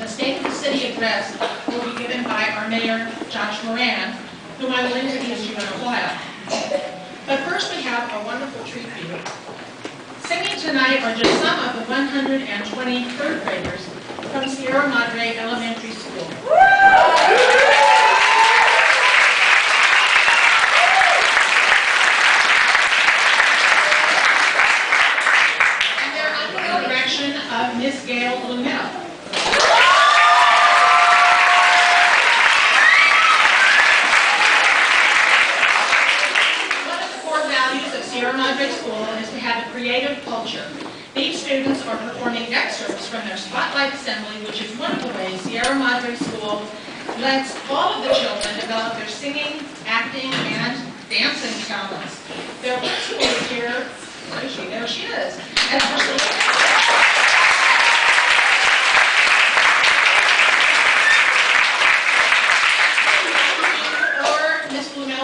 the State of the City address will be given by our Mayor Josh Moran, whom I will introduce you in a while. But first we have a wonderful treat for you. Singing tonight are just some of the 120 third graders from Sierra Madre Elementary School. Of Miss Gail Blumell. One of the core values of Sierra Madre School is to have a creative culture. These students are performing excerpts from their Spotlight Assembly, which is one of the ways Sierra Madre School lets all of the children develop their singing, acting, and dancing talents. Their principal is here. Where is she? There she is.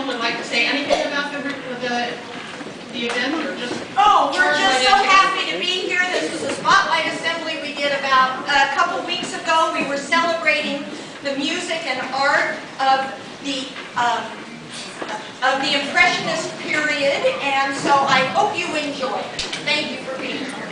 Would like to say anything about the event, or just... Oh, we're just so happy to be here. This was a Spotlight Assembly we did about a couple weeks ago. We were celebrating the music and art of the Impressionist period, and so I hope you enjoy it. Thank you for being here.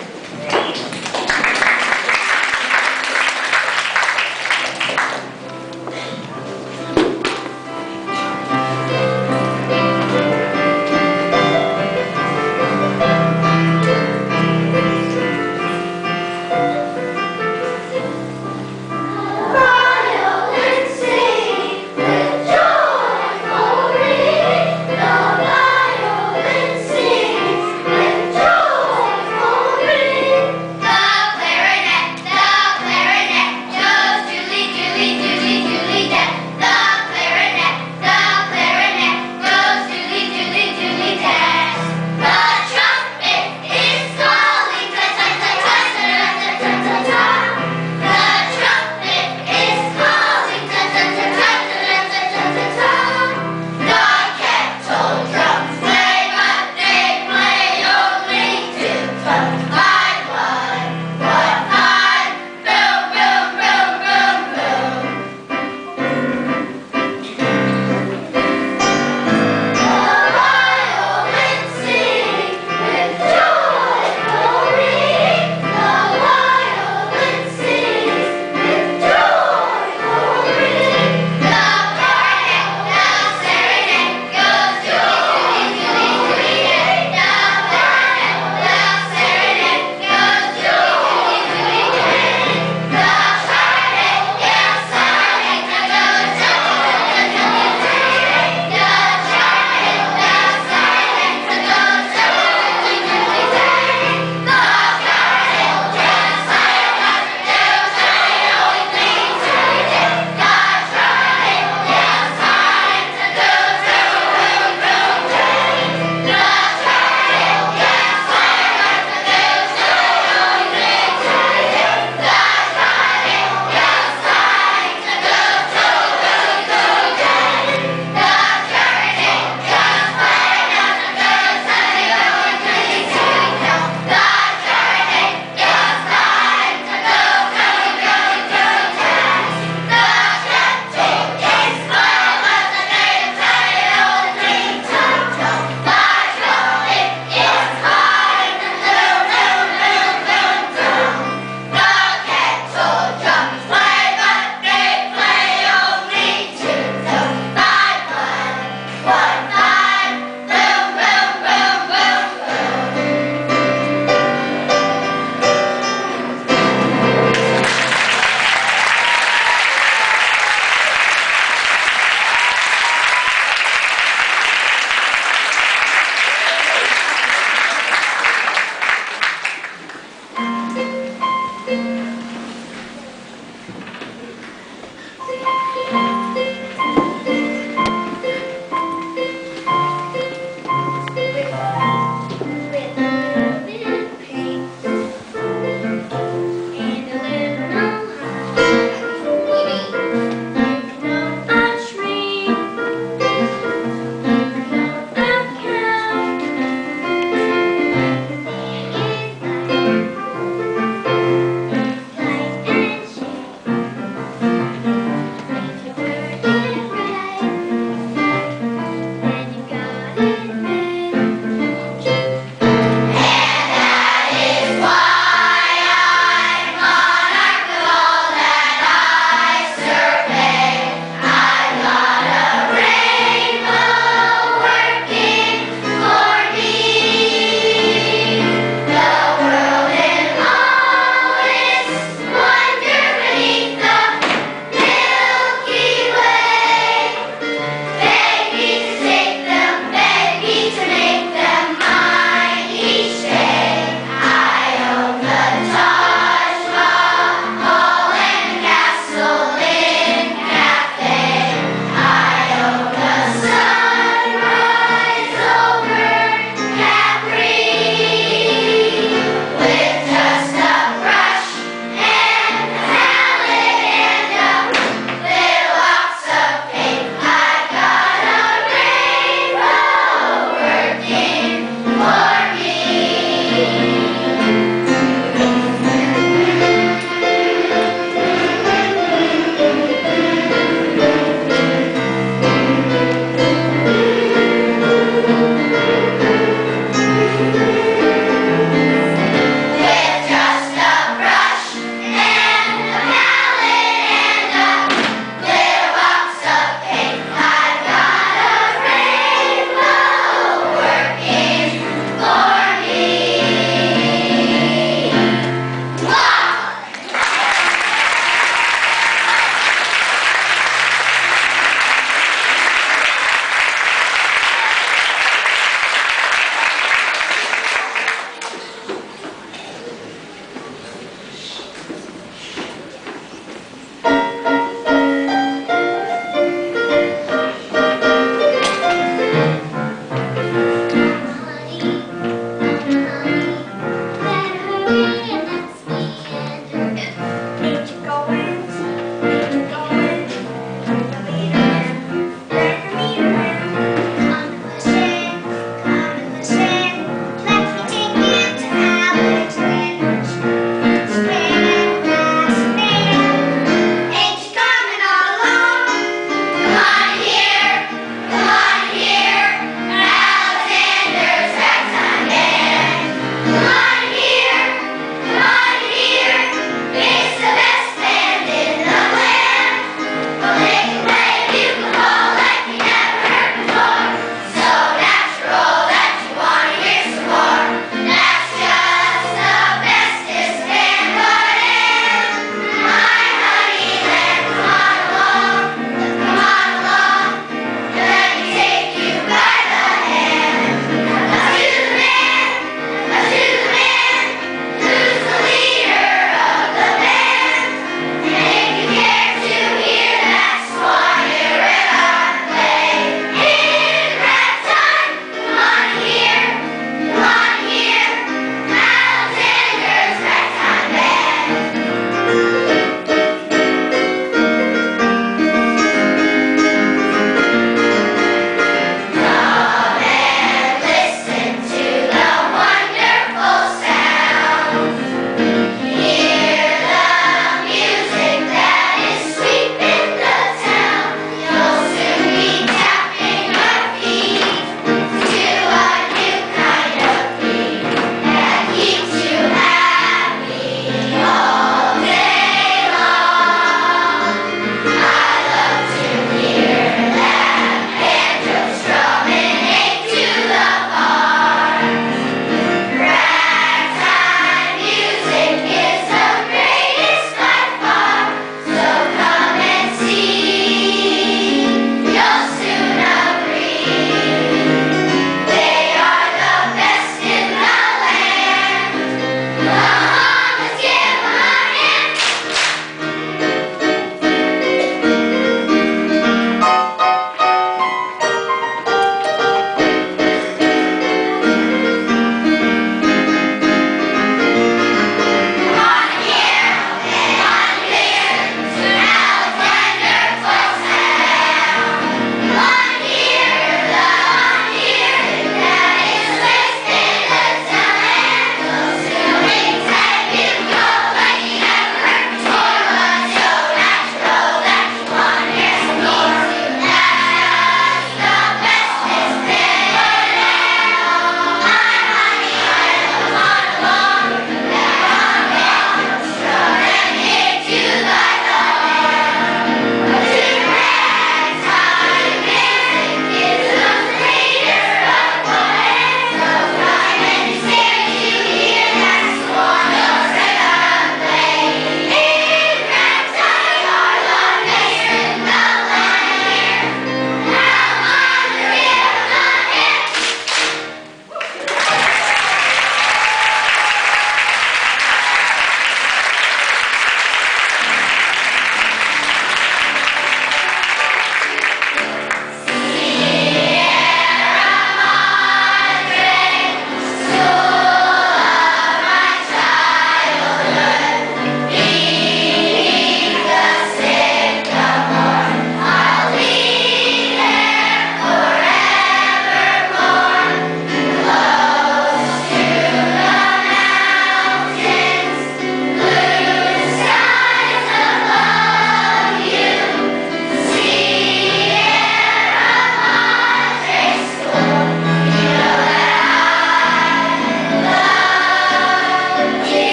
The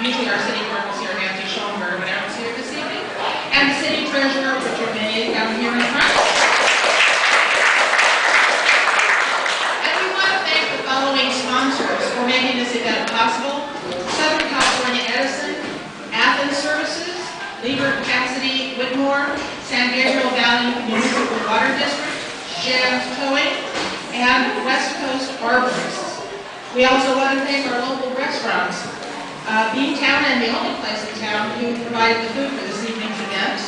usually our city clerk is here, Nancy Schoenberg, but Aaron's here this evening, and the city treasurer, Richard May, down here in front. And we want to thank the following sponsors for making this event possible: Southern California Edison, Athens Services, Lieber Cassidy Whitmore, San Gabriel Valley Municipal Water District, Jan's Towing, and West Coast Arborists. We also want to thank our local restaurants, Beantown, and the only place in town who provided the food for this evening's event.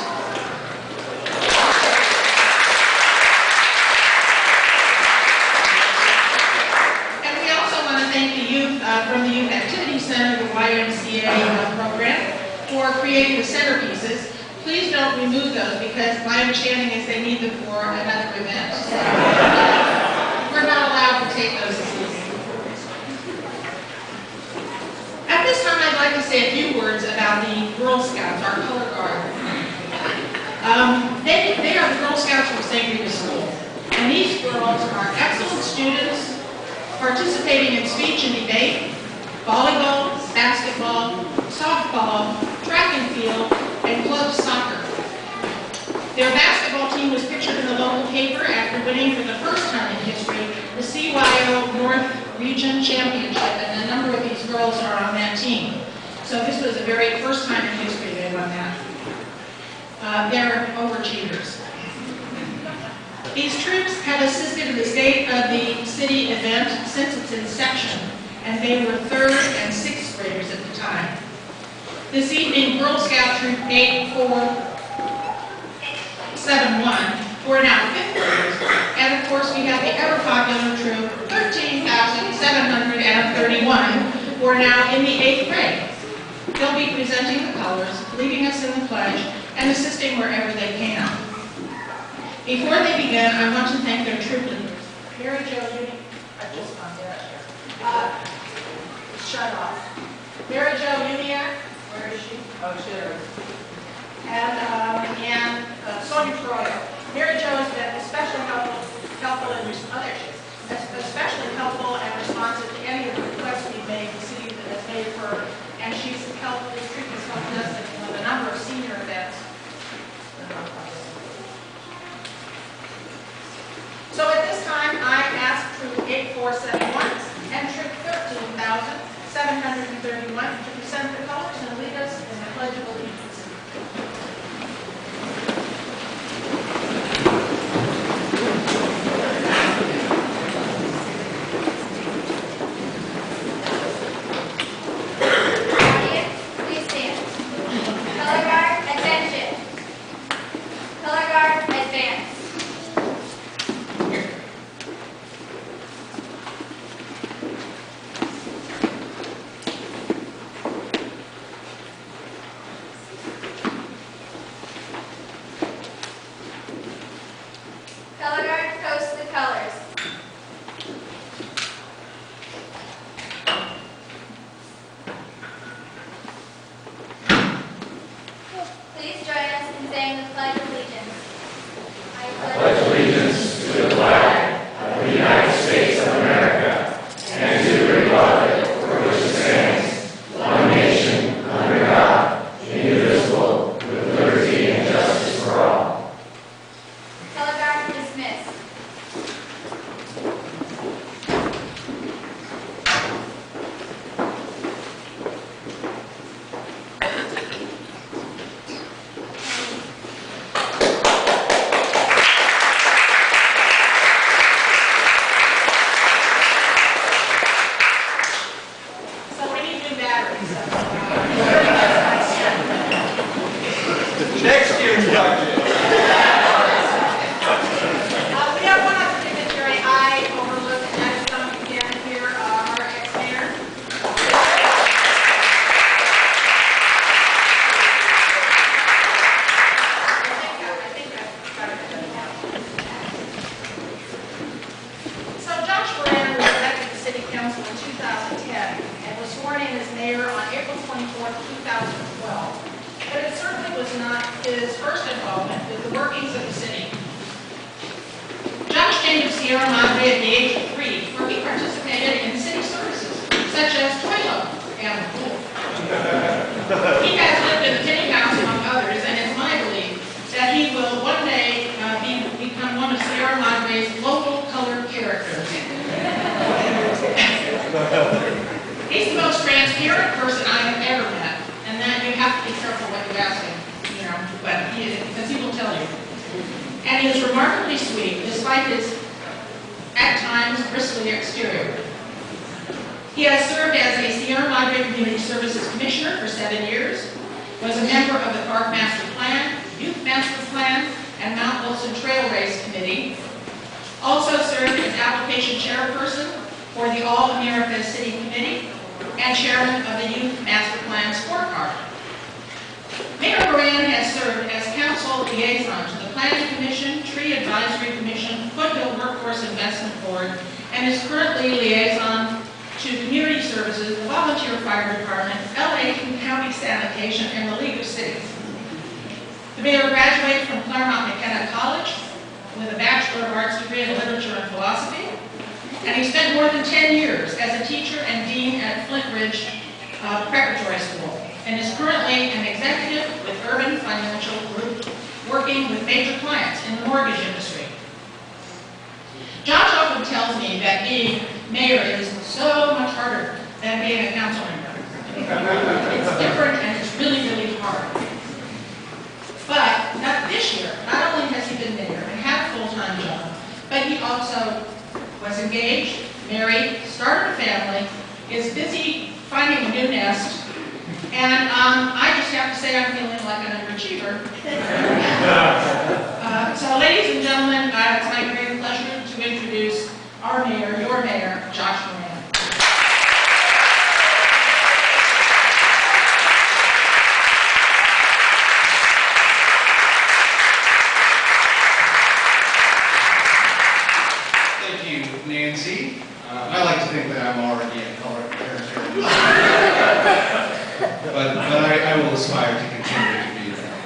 And we also want to thank the youth from the Youth Activity Center, the YMCA program, for creating the centerpieces. Please don't remove those because my understanding is they need them for another event. So we're not allowed to take those this evening. At this time, I'd like to say a few words about the Girl Scouts, our color guard. They are the Girl Scouts from St. Rita School. And these girls are excellent students, participating in speech and debate, volleyball, basketball, softball, track and field, and club soccer. Their basketball team was pictured in the local paper after winning for the first time in history the CYO North Region Championship, and a number of these girls are on that team. So this was the very first time in history they won that. They're overachievers. These troops have assisted in the State of the City event since its inception, and they were 3rd and 6th graders at the time. This evening, Girl Scout Troop 8471, who are now 5th graders, and of course we have the ever-popular Troop 13,731, who are now in the 8th grade. They'll be presenting the colors, leading us in the pledge, and assisting wherever they can. Before they begin, I want to thank their troop leaders. Mary Jo, I just found that here. Shut off. Mary Jo Uniac, where is she? Oh, sure. And Sonia Troyer. Mary Jo has been especially helpful and responsive to any of the requests we've made, the city that has made her, and she's helped, this troop has helped us with a number of senior events. So at this time, I ask Troop 8471 and Troop 13,731 to present the colors and lead us in the Pledge of Allegiance. Audience, please stand. Color guard, attention. Color guard, advance. Color guard, coast the colors. Please join us in saying the Pledge of Allegiance. I pledge allegiance to the flag of the United States of America and to the republic for which it stands, one nation, under God, indivisible, with liberty and justice for all. Color guard dismissed. So we need new batteries. Next year's budget. We have one other dignitary I overlooked, and that's come again here, our ex-mayor. I think I've got it done now. So Josh Moran was elected to City Council in 2010 and was sworn in as mayor on April 24th, 2012. But it certainly was not his first involvement with the workings of the city. Josh came to Sierra Madre at the age of 3, where he participated in city services, such as toilet and pool. transparent person I have ever met, and then you have to be careful what you ask him, but because he will tell you. And he is remarkably sweet, despite his, at times, bristly exterior. He has served as a Sierra Madre Community Services Commissioner for 7 years, was a member of the Park Master Plan, Youth Master Plan, and Mount Wilson Trail Race Committee. Also served as application chairperson for the All America City Committee and chairman of the Youth Master Plan Scorecard. Mayor Moran has served as council liaison to the Planning Commission, Tree Advisory Commission, Foothill Workforce Investment Board, and is currently liaison to Community Services, the Volunteer Fire Department, LA County Sanitation, and the League of Cities. The mayor graduated from Claremont McKenna College with a Bachelor of Arts degree in Literature and Philosophy, and he spent more than 10 years as a teacher and dean at Flint Ridge Preparatory School, and is currently an executive with Urban Financial Group, working with major clients in the mortgage industry. Josh often tells me that being mayor is so much harder than being a council member. It's different and it's really, really hard. But not this year, not only has he been mayor and had a full-time job, but he also was engaged, married, started a family, is busy finding a new nest, and I just have to say I'm feeling like an underachiever. So ladies and gentlemen, it's my great pleasure to introduce our mayor, your mayor, Josh Moran. Thank you, Nancy. I like to think that I'm already a color character. but I will aspire to continue to be that way.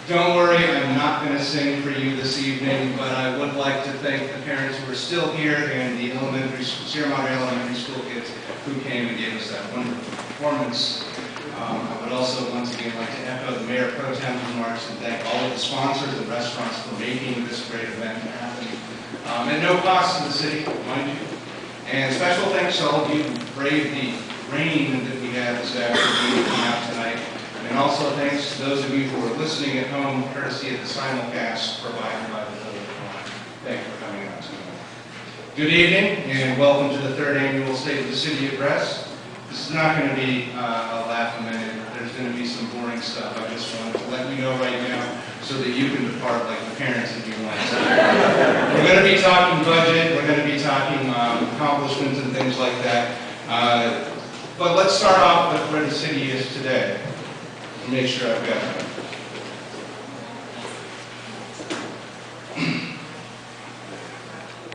Don't worry, I'm not going to sing for you this evening, but I would like to thank the parents who are still here and the Sierra Madre Elementary School kids who came and gave us that wonderful performance. I would also once again like to echo the Mayor Pro Tem's remarks and thank all of the sponsors and restaurants for making this great event happen. At no cost to the city, mind you. And special thanks to all of you who braved the rain that we had this afternoon to come out tonight. And also thanks to those of you who are listening at home, courtesy of the simulcast provided by the Village. Thank you for coming out tonight. Good evening, and welcome to the 3rd Annual State of the City Address. This is not going to be a laugh a minute. There's going to be some boring stuff. I just wanted to let you know right now so that you can depart like the parents if you want to. We're going to be talking budget. We're going to be talking accomplishments and things like that. But let's start off with where the city is today. Make sure I've got that.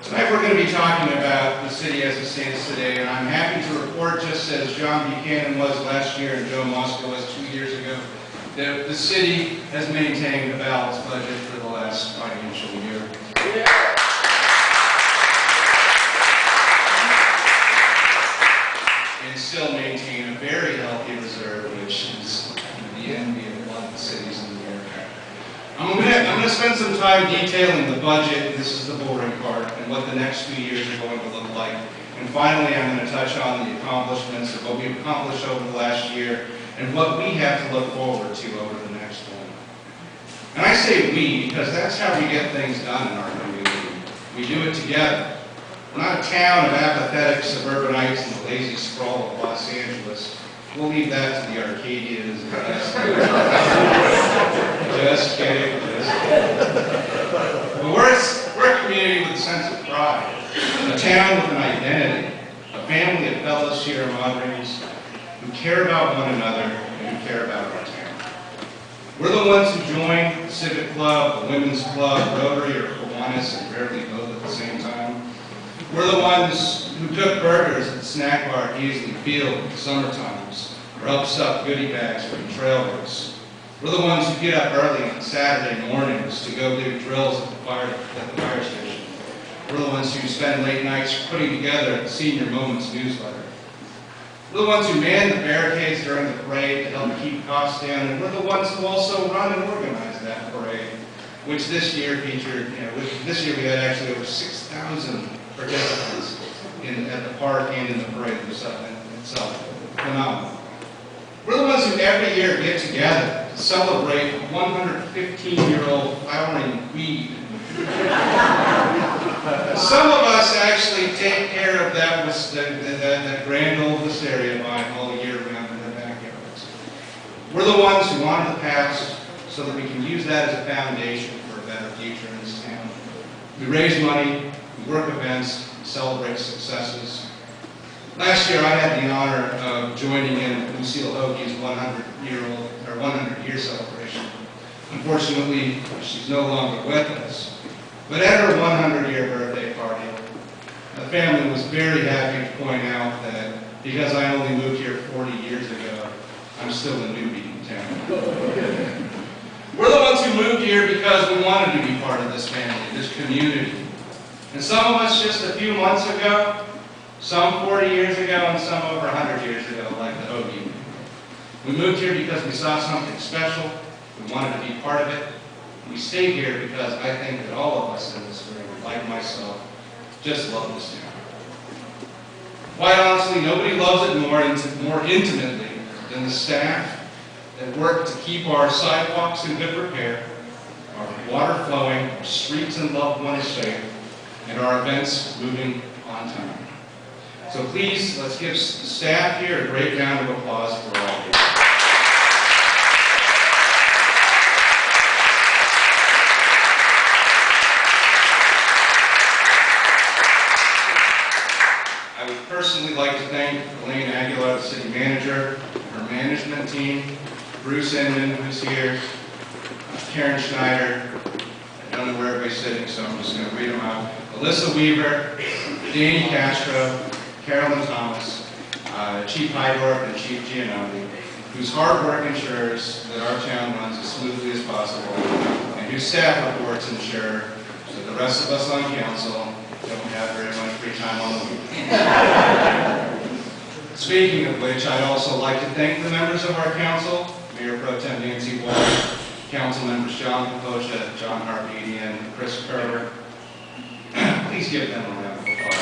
Tonight we're going to be talking about the city as it stands today, and I'm happy to report, just as John Buchanan was last year and Joe Moscow was 2 years ago, that the city has maintained a balanced budget for the last financial year. And still maintain a very healthy reserve, which is the envy of a lot of the cities in America. I'm going to spend some time detailing the budget. This is the boring part, and what the next 2 years are going to look like. And finally, I'm going to touch on the accomplishments of what we've accomplished over the last year and what we have to look forward to over the next one. And I say we because that's how we get things done in our community. We do it together. We're not a town of apathetic suburbanites in the lazy sprawl of Los Angeles. We'll leave that to the Arcadians. Just kidding. But we're a community with a sense of pride, a town with an identity, a family of fellow Sierra Madres who care about one another and who care about our town. We're the ones who joined the Civic Club, the Women's Club, Rotary, or Kiwanis, and rarely both at the same time. We're the ones who took burgers at the snack bar at Easley Field in the summer times, or upstuffed goodie bags for the trail race. We're the ones who get up early on Saturday mornings to go do drills at the fire station. We're the ones who spend late nights putting together the Senior Moments newsletter. We're the ones who man the barricades during the parade to help keep costs down, and we're the ones who also run and organize that parade, which this year featured, this year we had actually over 6,000 participants at the park and in the parade itself. phenomenal. We're the ones who every year get together to celebrate a 115-year-old flowering weed. Some of us actually take care of that grand old wisteria vine all year round in their backyards. We're the ones who honor the past so that we can use that as a foundation for a better future in this town. We raise money, we work events, we celebrate successes. Last year, I had the honor of joining in Lucille Hoagie's 100-year celebration. Unfortunately, she's no longer with us. But at her 100-year birthday party, the family was very happy to point out that because I only moved here 40 years ago, I'm still a newbie in town. We're the ones who moved here because we wanted to be part of this family, this community. And some of us just a few months ago, some 40 years ago, and some over 100 years ago, like the Hoagie. We moved here because we saw something special, we wanted to be part of it. We stayed here because I think that all of us in this room, like myself, just love this town. Quite honestly, nobody loves it more intimately than the staff that work to keep our sidewalks in good repair, our water flowing, our streets and loved ones safe, and our events moving on time. So please, let's give the staff here a great round of applause for all of you. I would personally like to thank Elaine Aguilar, the city manager, her management team, Bruce Inman, who's here, Karen Schneider, I don't know where everybody's sitting, so I'm just going to read them out. Alyssa Weaver, Danny Castro, Carolyn Thomas, Chief Hydorf, and Chief Giannotti, whose hard work ensures that our town runs as smoothly as possible, and whose staff reports ensure that the rest of us on council don't have very much free time on the weekend. Speaking of which, I'd also like to thank the members of our council, Mayor Pro Tem Nancy Walsh, council members John Kaposha, John Harvedian, and Chris Kerber. Please give them a round of applause.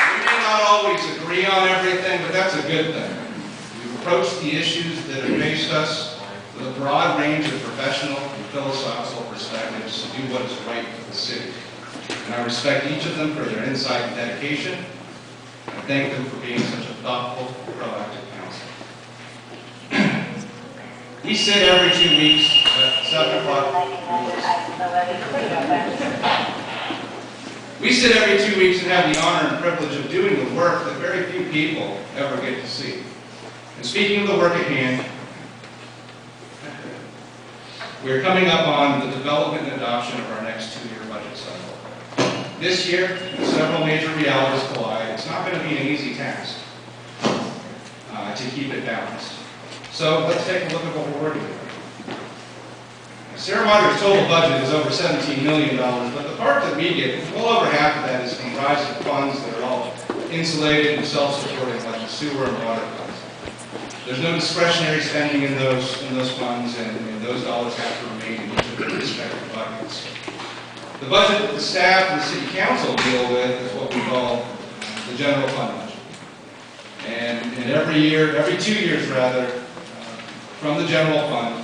We may not always agree on everything, but that's a good thing. We've approached the issues that have faced us with a broad range of professional and philosophical perspectives to do what is right for the city. And I respect each of them for their insight and dedication. I thank them for being such a thoughtful, proactive council. We sit every 2 weeks at 7 o'clock. We sit every 2 weeks and have the honor and privilege of doing the work that very few people ever get to see. And speaking of the work at hand, we're coming up on the development and adoption of our next 2-year budget cycle. This year, several major realities collide. It's not going to be an easy task to keep it balanced. So let's take a look at what we're working with. Sierra Madre's total budget is over $17 million, but the part that we get, well over half of that is comprised of funds that are all insulated and self-supporting, like the sewer and water funds. There's no discretionary spending in those funds, and those dollars have to remain in each of their respective buckets. The budget that the staff and the city council deal with is what we call the general fund budget. And every 2 years rather, from the general fund,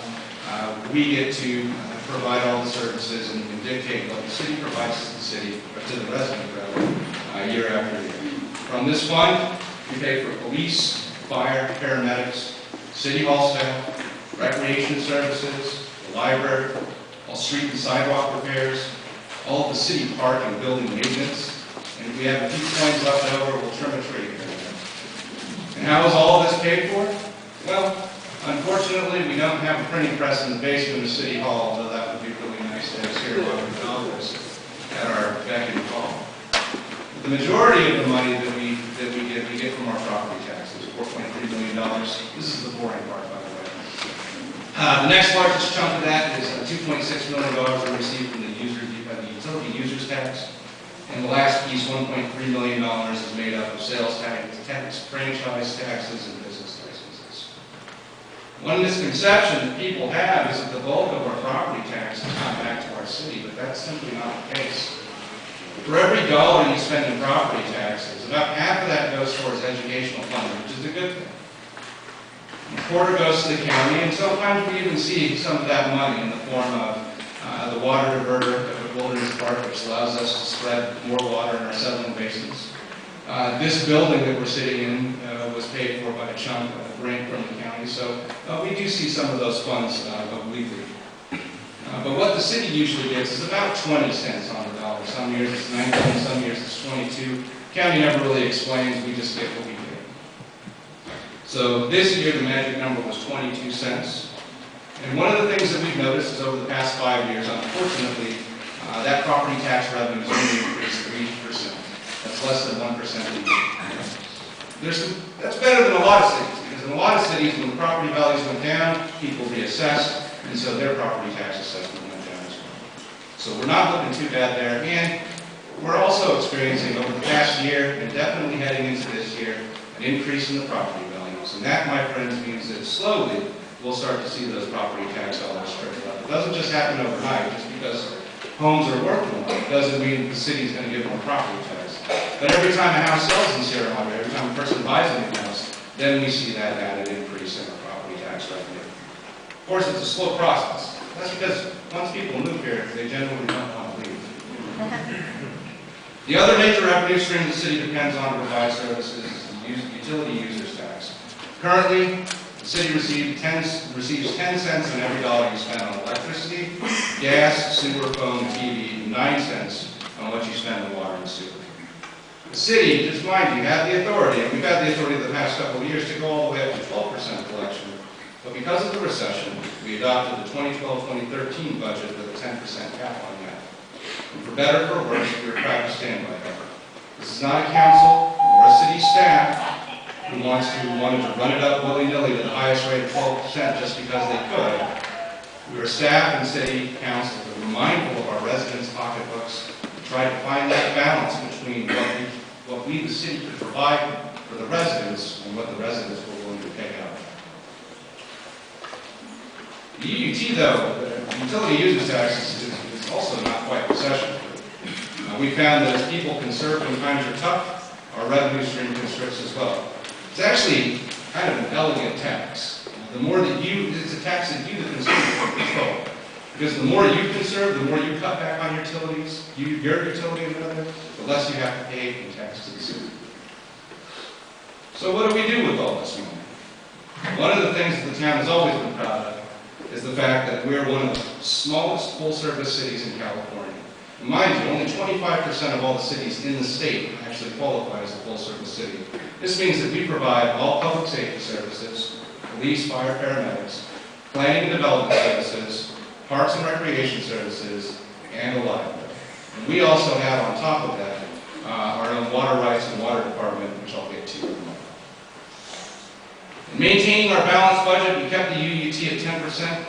we get to provide all the services and dictate what the city provides to the city, or to the resident rather, year after year. From this fund, we pay for police, fire, paramedics, city hall staff, recreation services, the library, all street and sidewalk repairs, all of the city park and building maintenance, and if we have a few coins left over, we'll trim a tree here and there. And how is all of this paid for? Well, unfortunately, we don't have a printing press in the basement of City Hall, although that would be really nice to have here while we office at our beck and call. The majority of the money that we get from our property taxes, $4.3 million. This is the boring part, by the way. The next largest chunk of that is $2.6 million we received from the utility users tax. And the last piece, $1.3 million, is made up of sales tax, franchise taxes, and business licenses. One misconception that people have is that the bulk of our property taxes come back to our city, but that's simply not the case. For every dollar you spend in property taxes, about half of that goes towards educational funding, which is a good thing. A quarter goes to the county, and sometimes we even see some of that money in the form of the water diverter at Wilderness Park, which allows us to spread more water in our settling basins. This building that we're sitting in was paid for by a chunk of grant from the county, so we do see some of those funds weekly. But what the city usually gets is about 20 cents on the dollar. Some years it's 19, some years it's 22. County never really explains, we just get what we get. So this year the magic number was 22 cents. And one of the things that we've noticed is over the past 5 years, unfortunately, that property tax revenue has only increased 3%. That's less than 1% a year. That's better than a lot of cities, because in a lot of cities, when the property values went down, people reassessed, and so their property tax assessment went down as well. So we're not looking too bad there, and we're also experiencing over the past year, and definitely heading into this year, an increase in the property values. And that, my friends, means that slowly we'll start to see those property tax dollars trickle up. It doesn't just happen overnight. Just because homes are worth more doesn't mean the city's going to give more property tax. But every time a house sells in Sierra Madre, every time a person buys a new house, then we see that added increase in our property tax revenue. Of course, it's a slow process. That's because once people move here, they generally don't want to leave. The other major revenue stream the city depends on to provide services is the utility users tax. Currently, the city receives 10 cents on every dollar you spend on electricity, gas, sewer, phone, TV, and 9 cents on what you spend on water and sewer. The city, just mind you, had the authority, and we've had the authority the past couple of years to go all the way up to 12% collection. But because of the recession, we adopted the 2012-2013 budget with a 10% cap on that. And for better or for worse, we were proud to stand by that. This is not a council or a city staff who wanted to run it up willy-nilly to the highest rate of 12% just because they could. We were staff and city council that were mindful of our residents' pocketbooks to try to find that balance between what we, the city, could provide for the residents and what the residents were willing to pay out. The UUT, though, the utility users tax, is also not quite recession-proof. We found that as people conserve when times are tough, our revenue stream constricts as well. It's actually kind of an elegant tax. The more that it's a tax that you, the consumer, can control. Because the more you conserve, the more you cut back on utilities, your utility and other, the less you have to pay in tax to the city. So what do we do with all this money? One of the things that the town has always been proud of is the fact that we're one of the smallest full-service cities in California. And mind you, only 25% of all the cities in the state actually qualify as a full-service city. This means that we provide all public safety services, police, fire, paramedics, planning and development services, parks and recreation services, and a library. And we also have, on top of that, our own water rights and water department, which I'll get to in a moment. In maintaining our balanced budget, we kept the UUT at 10%.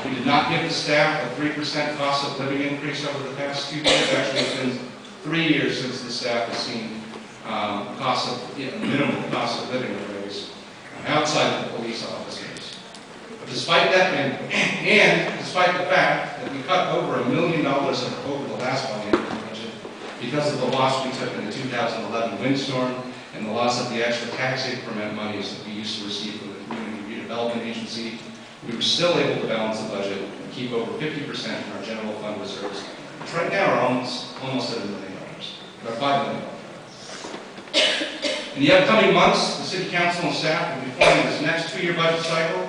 We did not give the staff a 3% cost of living increase over the past 2 years. Actually, it's been 3 years since the staff has seen minimum cost of living raise outside of the police officers. But despite that, and despite the fact that we cut over $1 million over the last budget because of the loss we took in the 2011 windstorm and the loss of the extra tax increment monies that we used to receive from the Community Redevelopment Agency, we were still able to balance the budget and keep over 50% in our general fund reserves, which right now are almost at $1 million, or $5 million. In the upcoming months, the City Council and staff will be forming this next 2-year budget cycle.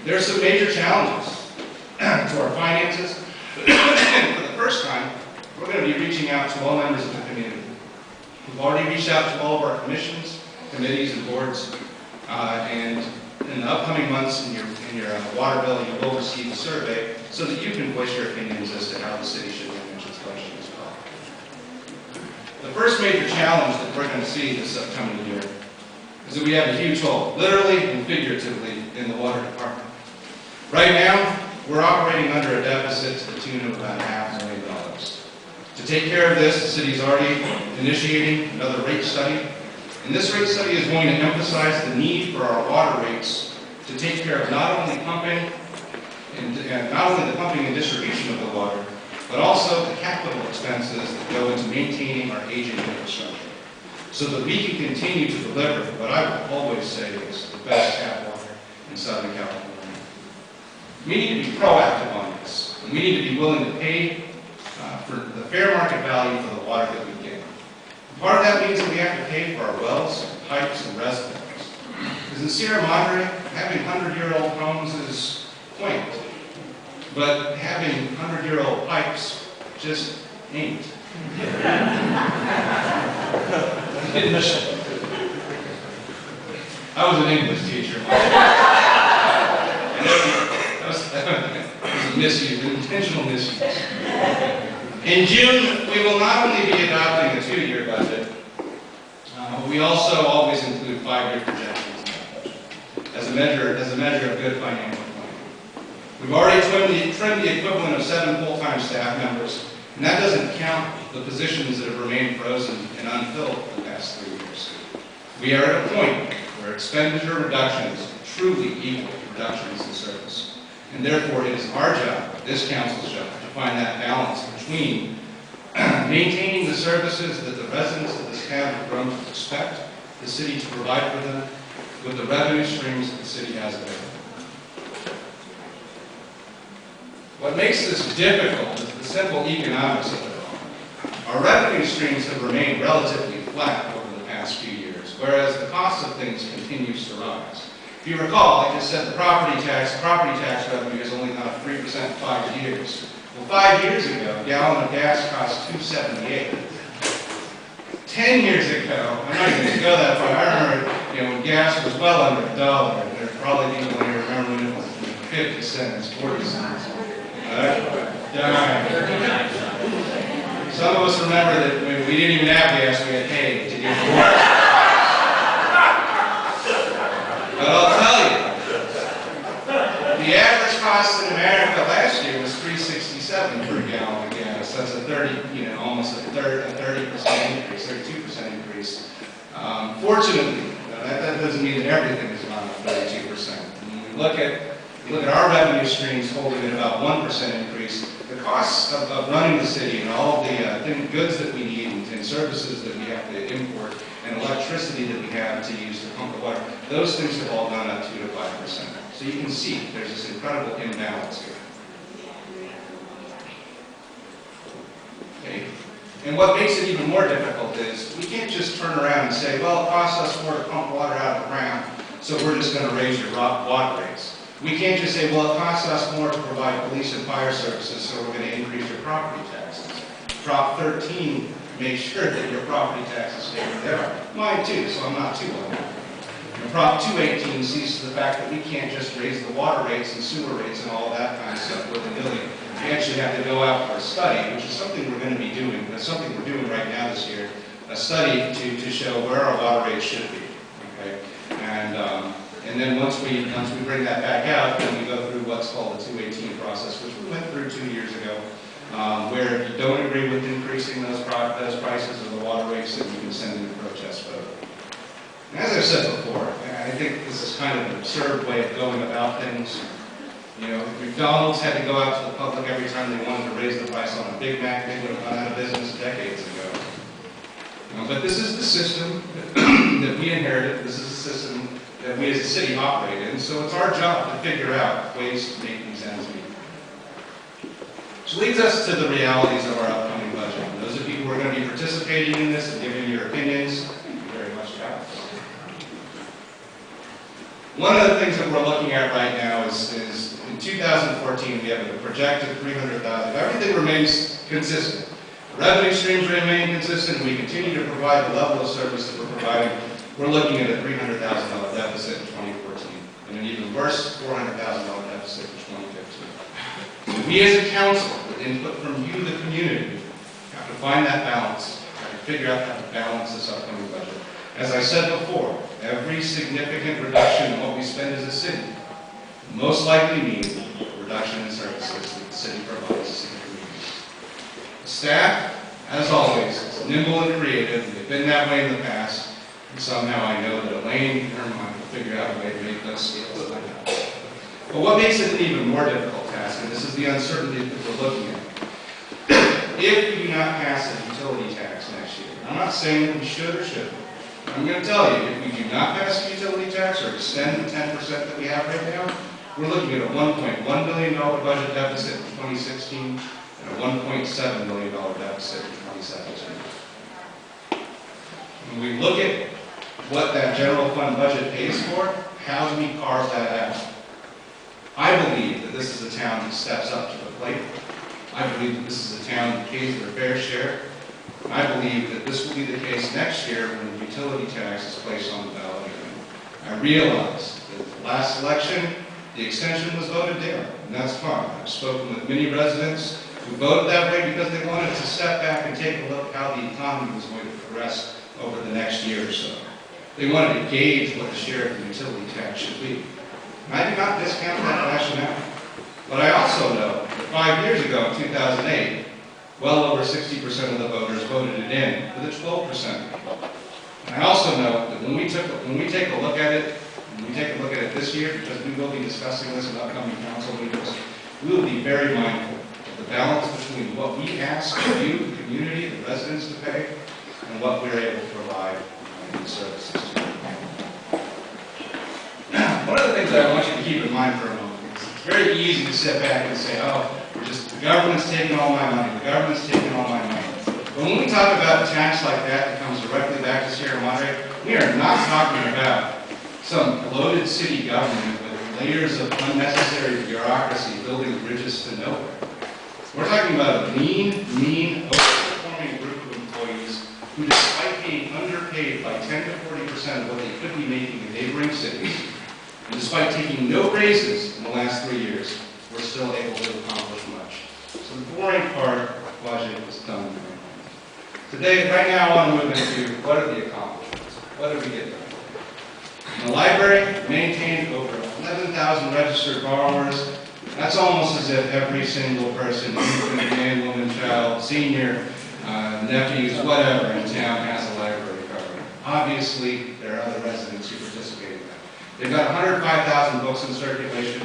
There are some major challenges to our finances. And for the first time, we're going to be reaching out to all members of the community. We've already reached out to all of our commissions, committees, and boards, and in the upcoming months in your water bill, you will receive a survey so that you can voice your opinions as to how the city should manage its budget as well. The first major challenge that we're going to see this upcoming year is that we have a huge hole, literally and figuratively, in the water department. Right now, we're operating under a deficit to the tune of about $500,000. To take care of this, the city is already initiating another rate study. And this rate study is going to emphasize the need for our water rates to take care of not only pumping and not only the pumping and distribution of the water, but also the capital expenses that go into maintaining our aging infrastructure, so that we can continue to deliver what I would always say is the best tap water in Southern California. We need to be proactive on this, and we need to be willing to pay for the fair market value for the water that we get. Part of that means that we have to pay for our wells, pipes, and reservoirs. Because in Sierra Madre, having 100-year-old homes is quaint, but having 100-year-old pipes just ain't. I was an English teacher. It was a misuse, an intentional misuse. In June, we will not only be adopting a 2-year budget, but we also always include 5-year projections as a measure of good financial planning. We've already trimmed the equivalent of 7 full-time staff members, and that doesn't count the positions that have remained frozen and unfilled for the past 3 years. We are at a point where expenditure reductions truly equal reductions in service. And therefore, it is our job, this council's job, to find that balance between maintaining the services that the residents of this town have grown to expect the city to provide for them with the revenue streams that the city has available. What makes this difficult is the simple economics of it all. Our revenue streams have remained relatively flat over the past few years, whereas the cost of things continues to rise. If you recall, I just said the property tax revenue has only gone up 3% in 5 years. Well, 5 years ago, a gallon of gas cost $2.78. 10 years ago, I'm not even going to go that far. I remember, when gas was well under $1. There's probably people here remember when it was 50 cents, 40 cents. Some of us remember that when we didn't even have gas, we had hay to get to work. But I'll tell you, the average cost in America last year was $3.67 per gallon of gas. That's almost a 30% increase, 32% increase. Fortunately, that doesn't mean that everything is around 32%. When we look at our revenue streams holding at about 1% increase, the costs of running the city and all of the goods that we need and services that we have to import and electricity that we have to use to pump the water, those things have all gone up 2 to 5%. So you can see there's this incredible imbalance here. Okay. And what makes it even more difficult is we can't just turn around and say, well, it costs us more to pump water out of the ground, so we're just going to raise your water rates. We can't just say, well, it costs us more to provide police and fire services, so we're going to increase your property taxes. Prop 13 makes sure that your property taxes stay where they are. Mine too, so I'm not too low. And Prop 218 sees to the fact that we can't just raise the water rates and sewer rates and all that kind of stuff with a million. We actually have to go out for a study, which is something we're going to be doing. That's something we're doing right now this year, a study to show where our water rates should be. Okay? And then once we bring that back out, then we go through what's called the 218 process, which we went through 2 years ago, where if you don't agree with increasing those prices or the water rates, then you can send in a protest vote. And as I said before, I think this is kind of an absurd way of going about things. McDonald's had to go out to the public every time they wanted to raise the price on a Big Mac. They would have gone out of business decades ago. But this is the system that we inherited. This is the system that we as a city operate in. So it's our job to figure out ways to make these ends meet. Which leads us to the realities of our upcoming budget. And those of you who are going to be participating in this and giving your opinions, thank you very much, Scott. One of the things that we're looking at right now is in 2014, we have a projected $300,000. Everything remains consistent. The revenue streams remain consistent, and we continue to provide the level of service that we're providing. We're looking at a $300,000 deficit in 2014, and an even worse $400,000 deficit in 2015. So we as a council, with input from you, the community, have to find that balance, have to figure out how to balance this upcoming budget. As I said before, every significant reduction in what we spend as a city most likely means a reduction in services that the city provides to the community. Staff, as always, is nimble and creative. They've been that way in the past. And somehow I know that Elaine and her mind will figure out a way to make those skills like that. But what makes it an even more difficult task, and this is the uncertainty that we're looking at, if we do not pass a utility tax next year, I'm not saying that we should or shouldn't. I'm going to tell you, if we do not pass a utility tax or extend the 10% that we have right now, we're looking at a $1.1 billion budget deficit in 2016 and a $1.7 billion deficit in 2017. When we look at what that general fund budget pays for, how do we carve that out? I believe that this is a town that steps up to the plate. I believe that this is a town that pays their fair share. I believe that this will be the case next year when the utility tax is placed on the ballot again. I realize that the last election, the extension was voted down, and that's fine. I've spoken with many residents who voted that way because they wanted to step back and take a look how the economy was going to progress over the next year or so. They wanted to gauge what the share of the utility tax should be. And I do not discount that rationale. But I also know that 5 years ago, in 2008, well over 60% of the voters voted it in with a 12%. And I also know that when we take a look at it, this year, because we will be discussing this in upcoming council meetings, we will be very mindful of the balance between what we ask of you, the community, the residents to pay, and what we're able to provide in services to you. One of the things that I want you to keep in mind for a moment is it's very easy to sit back and say, oh, the government's taking all my money, the government's taking all my money. But when we talk about a tax like that comes directly back to Sierra Madre, we are not talking about some bloated city government with layers of unnecessary bureaucracy building bridges to nowhere. We're talking about a mean, overperforming group of employees who, despite being underpaid by 10 to 40% of what they could be making in neighboring cities, and despite taking no raises in the last 3 years, we're still able to accomplish much. So the boring part of the budget is done. Today, right now, I want to move into what are the accomplishments? What did we get done? In the library, maintained over 11,000 registered borrowers. That's almost as if every single person, infant, man, woman, child, senior, nephews, whatever, in town has a library card. Obviously, there are other residents who participate in that. They've got 105,000 books in circulation,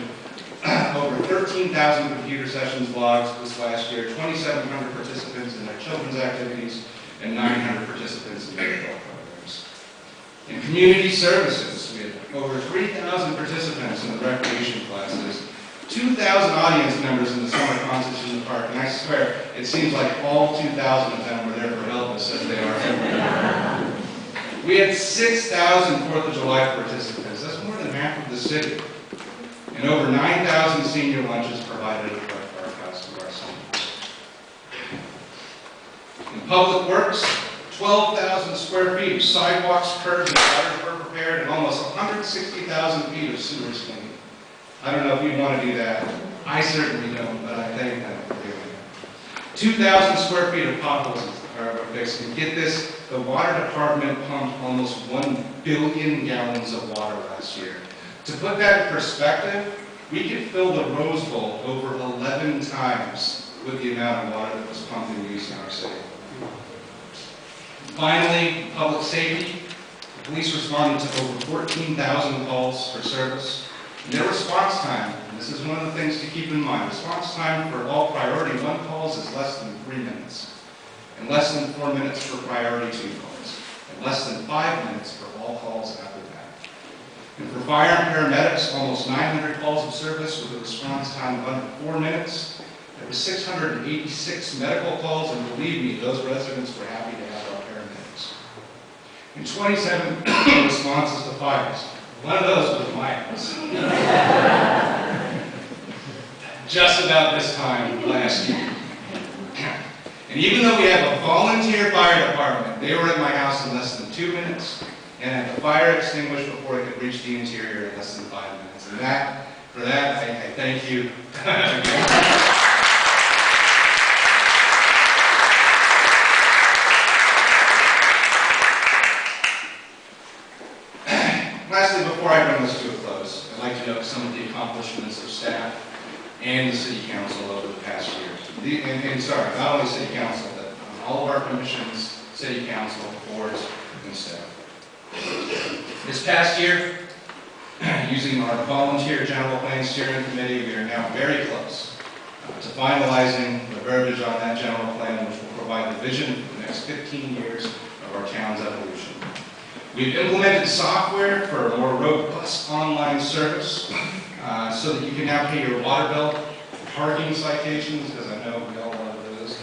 over 13,000 computer sessions logged this last year, 2,700 participants in their children's activities, and 900 participants in their adult programs. In community services, we had over 3,000 participants in the recreation classes, 2,000 audience members in the summer concerts in the park, and I swear, it seems like all 2,000 of them were there for Elvis, as they are every year. We had 6,000 4th of July participants. That's more than half of the city. And over 9,000 senior lunches provided at the park house to our seniors. In public works, 12,000 square feet of sidewalks, curbs, and gutters were prepared, and almost 160,000 feet of sewers cleaned. I don't know if you want to do that. I certainly don't, but I thank them for doing it. 2,000 square feet of potholes are fixed. And get this, the water department pumped almost 1 billion gallons of water last year. To put that in perspective, we could fill the Rose Bowl over 11 times with the amount of water that was pumped and used in our city. Finally, public safety. The police responded to over 14,000 calls for service. And their response time, and this is one of the things to keep in mind, response time for all priority 1 calls is less than 3 minutes, and less than 4 minutes for priority 2 calls, and less than 5 minutes for all calls after that. And for fire and paramedics, almost 900 calls of service with a response time of under 4 minutes. There were 686 medical calls, and believe me, those residents were happy to have our paramedics. And 27 responses to fires. One of those was my house. Just about this time last year. And even though we have a volunteer fire department, they were at my house in less than 2 minutes, and had the fire extinguished before it could reach the interior in less than 5 minutes. And for that, I thank you. Lastly, before I bring this to a close, I'd like to note some of the accomplishments of staff and the City Council over the past year. Not only City Council, but on all of our commissions, City Council, boards, and staff. This past year, using our volunteer general plan steering committee, we are now very close to finalizing the verbiage on that general plan, which will provide the vision for the next 15 years of our town's evolution. We've implemented software for a more robust online service so that you can now pay your water bill, parking citations, because I know we all love those,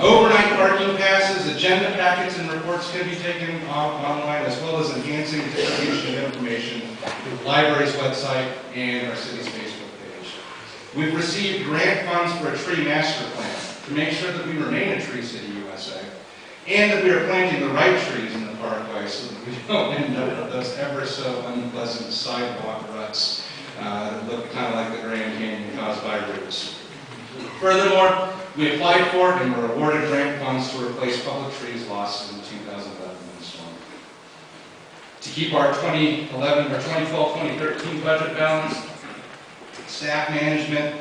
overnight parking passes, agenda packets and reports can be taken online, as well as enhancing distribution of information through the library's website and our city's Facebook page. We've received grant funds for a tree master plan to make sure that we remain a Tree City, USA, and that we are planting the right trees in the parkway so that we don't end up with those ever so unpleasant sidewalk ruts that look kind of like the Grand Canyon caused by roots. Furthermore, we applied for and were awarded grant funds to replace public trees lost in the 2011 windstorm. To keep our 2012-2013 budget balanced, staff management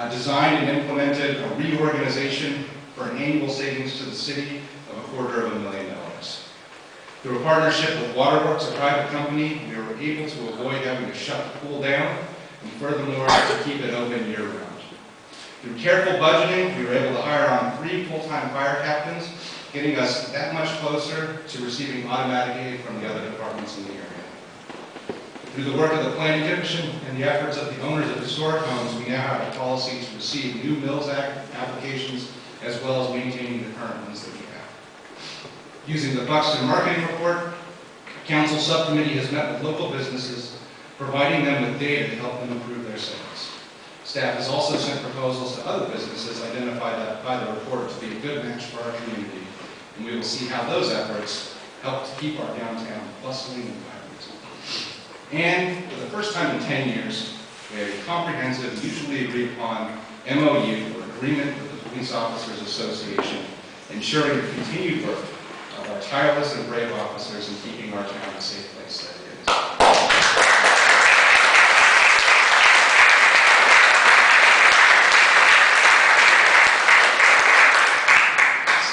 designed and implemented a reorganization for an annual savings to the city of $250,000. Through a partnership with Waterworks, a private company, we were able to avoid having to shut the pool down, and furthermore, to keep it open year-round. Through careful budgeting, we were able to hire on 3 full-time fire captains, getting us that much closer to receiving automatic aid from the other departments in the area. Through the work of the Planning Commission and the efforts of the owners of historic homes, we now have a policy to receive new Mills Act applications, as well as maintaining the current ones that we have. Using the Buxton Marketing Report, Council Subcommittee has met with local businesses, providing them with data to help them improve their sales. Staff has also sent proposals to other businesses identified by the report to be a good match for our community, and we will see how those efforts help to keep our downtown bustling and vibrant. And for the first time in 10 years, we have a comprehensive, mutually agreed upon MOU, or Agreement with the Police Officers Association, ensuring the continued work of our tireless and brave officers in keeping our town a safe place that it is.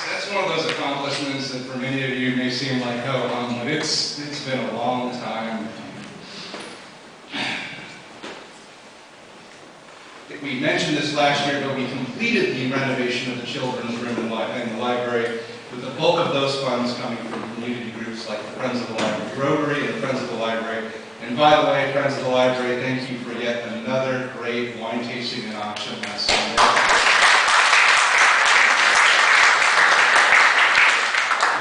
That's one of those accomplishments that for many of you may seem like, oh, but it's been a long time. We mentioned this last year, but we completed the renovation of the children's room in the library, with the bulk of those funds coming from community groups like the Friends of the Library Rotary and Friends of the Library. And by the way, Friends of the Library, thank you for yet another great wine tasting and auction last Sunday.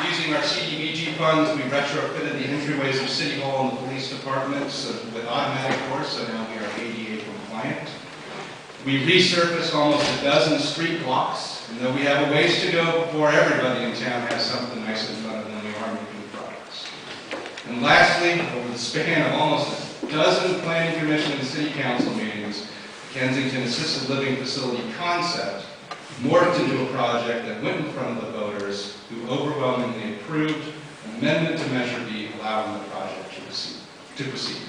Using our CDBG funds, we retrofitted the entryways of City Hall and the police departments with automatic doors, so now we are ADA compliant. We resurfaced almost a dozen street blocks, and though we have a ways to go before everybody in town has something nice in front of them, we are making progress. And lastly, over the span of almost a dozen planning commission and city council meetings, the Kensington Assisted Living Facility concept morphed into a project that went in front of the voters, who overwhelmingly approved an amendment to Measure B, allowing the project to proceed.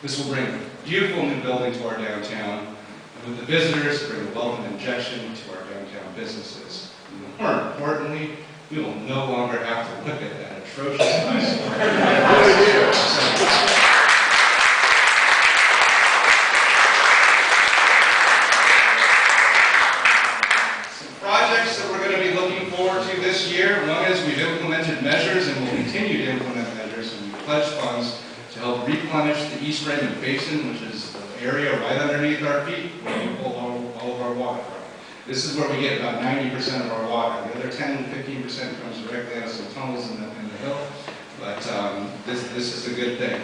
This will bring a beautiful new building to our downtown, and with the visitors, bring a welcome injection to our downtown businesses. And more importantly, we will no longer have to look at that atrocious eyesore. Some projects that we're going to be looking forward to this year. One is we've implemented measures and will continue to implement measures, and we've pledged funds to help replenish the East Raymond Basin, which is the area right underneath our feet where we pull all of our water from. This is where we get about 90% of our water. The other 10 to 15% comes directly out of some tunnels in the hill, but this is a good thing.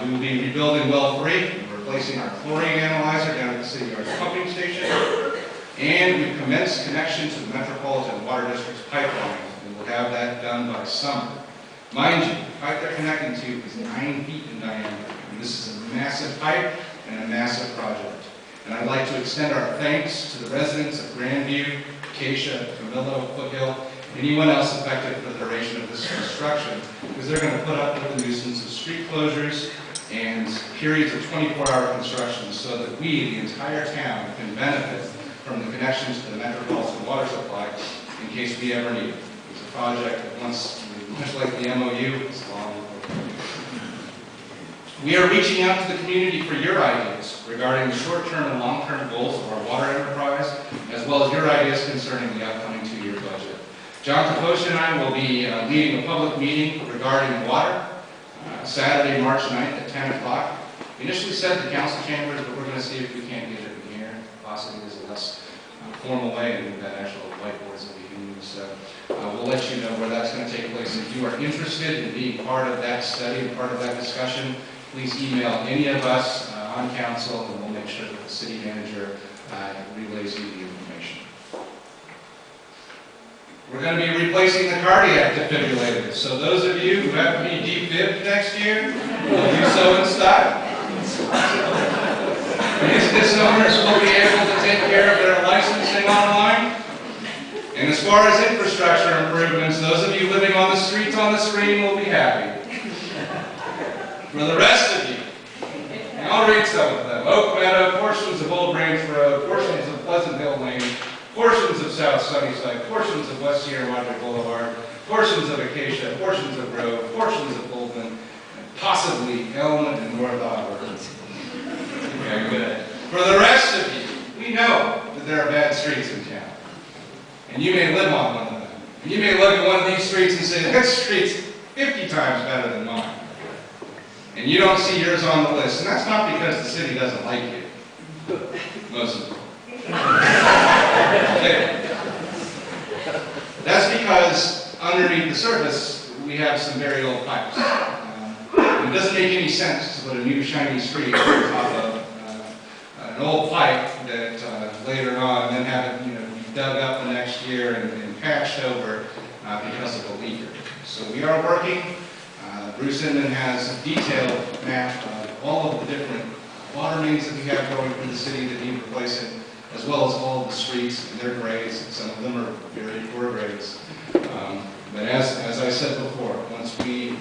We will be rebuilding well 3, and replacing our chlorine analyzer down at the City Yard pumping station, and we've commenced connection to the Metropolitan Water District's pipeline, and we'll have that done by summer. Mind you, the pipe they're connecting to is 9 feet in diameter, and this is a massive pipe and a massive project. And I'd like to extend our thanks to the residents of Grandview, Acacia, Camillo, Foothill, anyone else affected for the duration of this construction, because they're going to put up with the nuisance of street closures and periods of 24-hour construction so that we, the entire town, can benefit from the connections to the Metropolitan water supply in case we ever need it. It's a project that much like the MOU, it's long. We are reaching out to the community for your ideas. regarding the short-term and long-term goals of our water enterprise, as well as your ideas concerning the upcoming 2-year budget. John Kaposh and I will be leading a public meeting regarding water Saturday, March 9th at 10 o'clock. We initially said the council chambers, but we're going to see if we can't get it in here. Possibly there's a less formal way, and we've got actual whiteboards that we can use. So we'll let you know where that's going to take place. If you are interested in being part of that study and part of that discussion, please email any of us on council, and we'll make sure that the city manager relays you the information. We're going to be replacing the cardiac defibrillators. So those of you who have to be defibbed next year, will do so in style. Business owners will be able to take care of their licensing online. And as far as infrastructure improvements, those of you living on the streets on the screen will be happy. For the rest of you, I'll read some of them. Oak Meadow, portions of Old Range Road, portions of Pleasant Hill Lane, portions of South Sunnyside, portions of West Sierra Madre Boulevard, portions of Acacia, portions of Grove, portions of Goldman, and possibly Elm and North Auburn. Okay, good. For the rest of you, we know that there are bad streets in town. And you may live on one of them. And you may look at one of these streets and say, that street's 50 times better than mine. And you don't see yours on the list. And that's not because the city doesn't like you. Most of them. That's because underneath the surface, we have some very old pipes. It doesn't make any sense to put a new shiny street on top of an old pipe that later on, and then have it be dug up the next year and patched over because of a leaker. So we are working. Bruce Inman has a detailed map of all of the different water mains that we have going through the city that need replacing, as well as all of the streets and their grades. Some of them are very poor grades. But as I said before, once we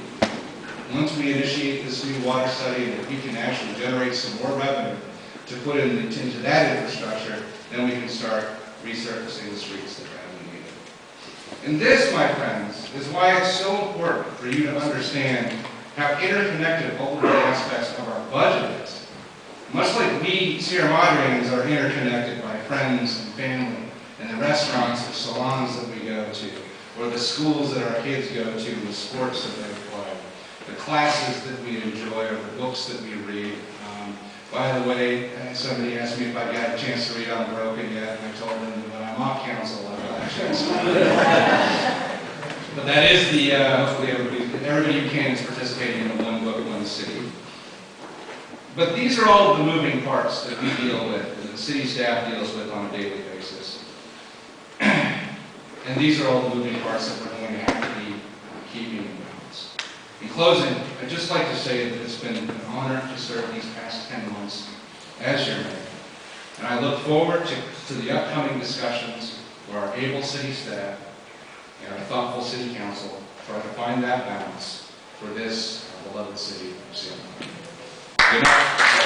initiate this new water study, and if we can actually generate some more revenue to put into that infrastructure, then we can start resurfacing the streets that badly need it. And this, my friends, is why it's so important for you to understand how interconnected all of the aspects of our budget is. Much like we, Sierra Madreans, are interconnected by friends and family, and the restaurants or salons that we go to, or the schools that our kids go to, the sports that they play, the classes that we enjoy, or the books that we read. By the way, somebody asked me if I got a chance to read Unbroken yet, and I told them that when I'm off council, I got a chance to read it. But that is the, hopefully everybody who can is participating in the One Book, One City. But these are all of the moving parts that we deal with, that the city staff deals with on a daily basis. And these are all the moving parts that we're going to have to be keeping in balance. In closing, I'd just like to say that it's been an honor to serve these past 10 months as your mayor. And I look forward to the upcoming discussions where our able city staff and our thoughtful city council try to find that balance for this beloved city of Sierra Madre. Good night.